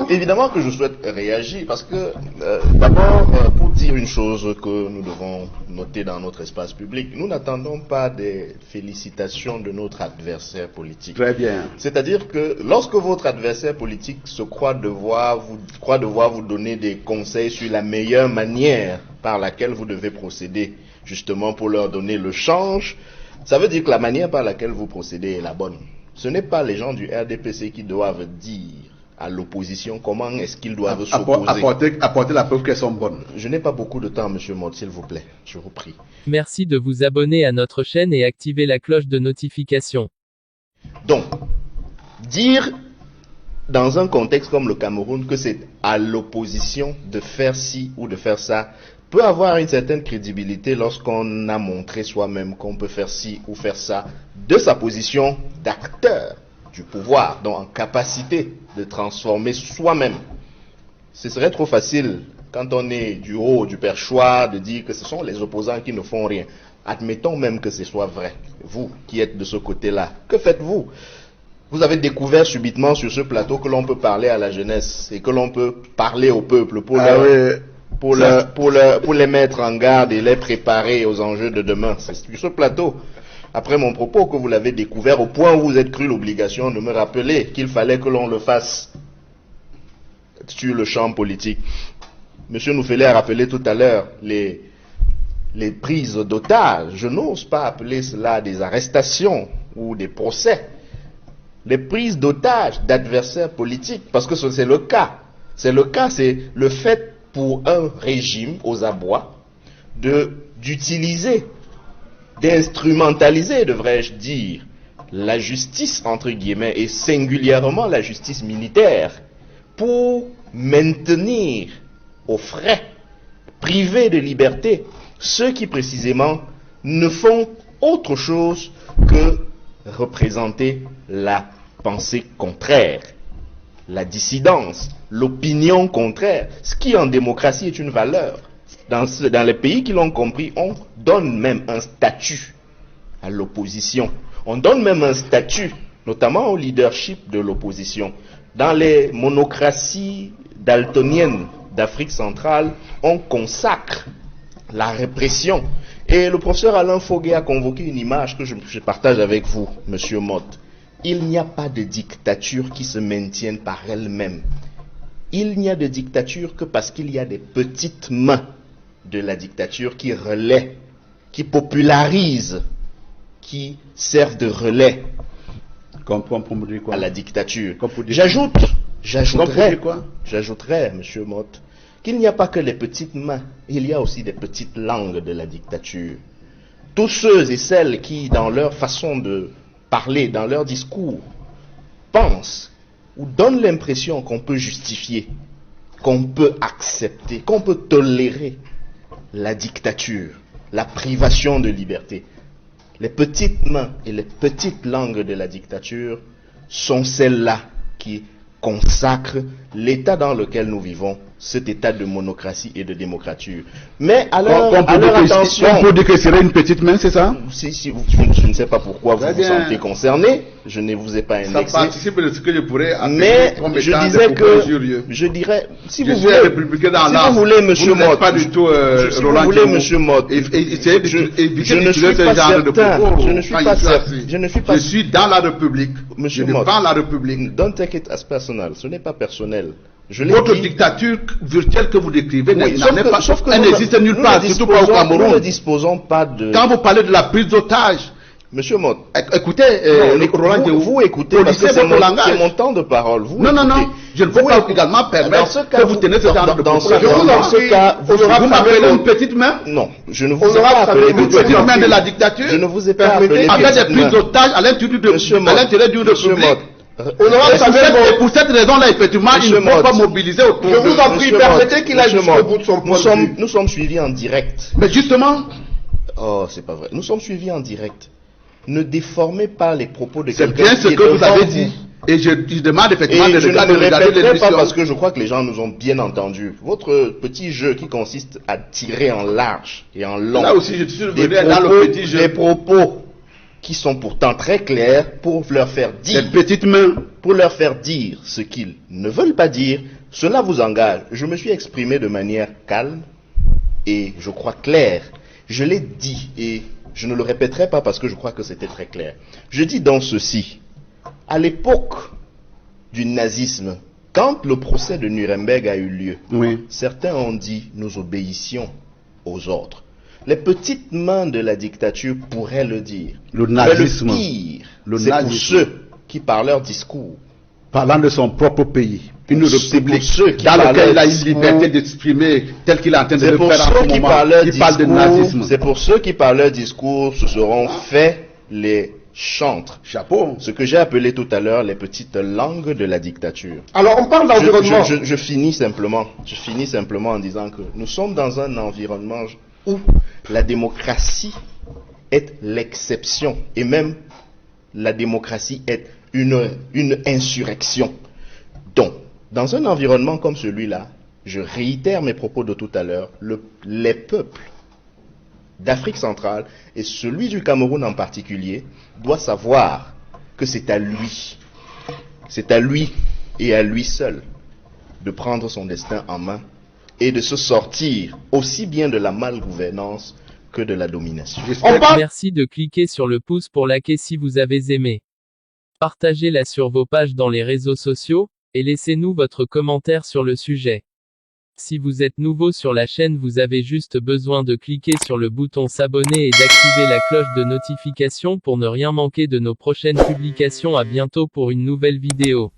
évidemment que je souhaite réagir parce que d'abord, pour dire une chose que nous devons noter dans notre espace public, nous n'attendons pas des félicitations de notre adversaire politique. Très bien. C'est-à-dire que lorsque votre adversaire politique se croit devoir vous donner des conseils sur la meilleure manière par laquelle vous devez procéder, justement pour leur donner le change, ça veut dire que la manière par laquelle vous procédez est la bonne. Ce n'est pas les gens du RDPC qui doivent dire à l'opposition comment est-ce qu'ils doivent s'opposer. Apporter la preuve qu'elles sont bonnes. Je n'ai pas beaucoup de temps, monsieur Mott, s'il vous plaît. Je vous prie. Merci de vous abonner à notre chaîne et activer la cloche de notification. Donc, dire dans un contexte comme le Cameroun que c'est à l'opposition de faire ci ou de faire ça peut avoir une certaine crédibilité lorsqu'on a montré soi-même qu'on peut faire ci ou faire ça de sa position d'acteur du pouvoir, donc en capacité de transformer soi-même. Ce serait trop facile quand on est du haut du perchoir de dire que ce sont les opposants qui ne font rien. Admettons même que ce soit vrai. Vous qui êtes de ce côté-là, que faites-vous? Vous avez découvert subitement sur ce plateau que l'on peut parler à la jeunesse et que l'on peut parler au peuple pour les mettre en garde et les préparer aux enjeux de demain. C'est sur ce plateau, après mon propos, que vous l'avez découvert au point où vous êtes cru l'obligation de me rappeler qu'il fallait que l'on le fasse sur le champ politique. Monsieur Noufélé a rappelé tout à l'heure les prises d'otages. Je n'ose pas appeler cela des arrestations ou des procès. Les prises d'otages d'adversaires politiques, parce que c'est le cas. C'est le fait pour un régime aux abois d'utiliser, d'instrumentaliser, devrais-je dire, la justice, entre guillemets, et singulièrement la justice militaire, pour maintenir aux frais, privés de liberté, ceux qui précisément ne font autre chose que représenter la pensée contraire, la dissidence, l'opinion contraire, ce qui en démocratie est une valeur. Dans les pays qui l'ont compris, on donne même un statut à l'opposition. On donne même un statut, notamment au leadership de l'opposition. Dans les monocraties daltoniennes d'Afrique centrale, on consacre la répression. Et le professeur Alain Foguet a convoqué une image que je partage avec vous, monsieur Mott. Il n'y a pas de dictature qui se maintienne par elle-même. Il n'y a de dictature que parce qu'il y a des petites mains de la dictature qui relaient, qui popularisent, qui servent de relais à la dictature. J'ajouterais, monsieur Mott, qu'il n'y a pas que les petites mains, il y a aussi des petites langues de la dictature. Tous ceux et celles qui, dans leur façon de parler, dans leur discours, pensent ou donnent l'impression qu'on peut justifier, qu'on peut accepter, qu'on peut tolérer la dictature, la privation de liberté. Les petites mains et les petites langues de la dictature sont celles-là qui consacrent l'état dans lequel nous vivons, cet état de monocratie et de démocrature. Mais alors, attention. On peut dire que ce serait une petite main, c'est ça? Je ne sais pas pourquoi vous vous sentez concerné. Je ne vous ai pas indexé. Ça participe de ce que je pourrais mais je disais que, je dirais, si vous voulez, monsieur Mott, pas du tout, si vous voulez, monsieur Mott, je ne suis pas certain. Je suis dans la République. Monsieur Mott, la République. Don't take it as personal. Ce n'est pas personnel. Votre dictature virtuelle que vous décrivez n'en est pas, elle n'existe nulle part, surtout pas au Cameroun. Nous ne disposons pas de... Quand vous parlez de la prise d'otage, monsieur Mott, écoutez, vous écoutez, parce que c'est mon temps de parole. Non, je ne peux pas également permettre que vous tenez ce genre de propos. Dans ce cas, vous m'appelez une petite main? Non, je ne vous ai pas appelé une petite main de la dictature. Je ne vous ai pas appelé avec des prises d'otage à l'intérieur d'une république. Pour cette raison-là, effectivement, il ne faut pas mobiliser autour de... Je vous en prie, permettez qu'il aille jusqu'au bout de son point de vue. Nous sommes suivis en direct. Mais justement... Oh, c'est pas vrai. Nous sommes suivis en direct. Ne déformez pas les propos de quelqu'un. C'est bien ce que vous avez dit. Et je demande effectivement de regarder l'émission. Je ne le répéterai pas parce que je crois que les gens nous ont bien entendus. Votre petit jeu qui consiste à tirer en large et en long. Là aussi, je suis revenu dans le petit jeu. Les propos qui sont pourtant très clairs pour leur faire dire, les petites mains, pour leur faire dire ce qu'ils ne veulent pas dire. Cela vous engage. Je me suis exprimé de manière calme et je crois claire. Je l'ai dit et je ne le répéterai pas parce que je crois que c'était très clair. Je dis donc ceci. À l'époque du nazisme, quand le procès de Nuremberg a eu lieu, oui, certains ont dit nous obéissions aux ordres. Les petites mains de la dictature pourraient le dire. Le nazisme. Mais le pire, c'est pour ceux qui, par leur discours, parlant de son propre pays, une république dans laquelle il a une liberté d'exprimer tel qu'il est en train de le faire en ce moment, il parle de nazisme. C'est pour ceux qui, par leur discours, se seront fait les chantres. Chapeau. Ce que j'ai appelé tout à l'heure les petites langues de la dictature. Alors on parle d'environnement. Je finis simplement en disant que nous sommes dans un environnement où la démocratie est l'exception et même la démocratie est une insurrection. Donc, dans un environnement comme celui-là, je réitère mes propos de tout à l'heure, les peuples d'Afrique centrale et celui du Cameroun en particulier doit savoir que c'est à lui et à lui seul de prendre son destin en main et de se sortir aussi bien de la malgouvernance que de la domination. Merci de cliquer sur le pouce pour liker si vous avez aimé. Partagez-la sur vos pages dans les réseaux sociaux, et laissez-nous votre commentaire sur le sujet. Si vous êtes nouveau sur la chaîne, vous avez juste besoin de cliquer sur le bouton s'abonner et d'activer la cloche de notification pour ne rien manquer de nos prochaines publications. À bientôt pour une nouvelle vidéo.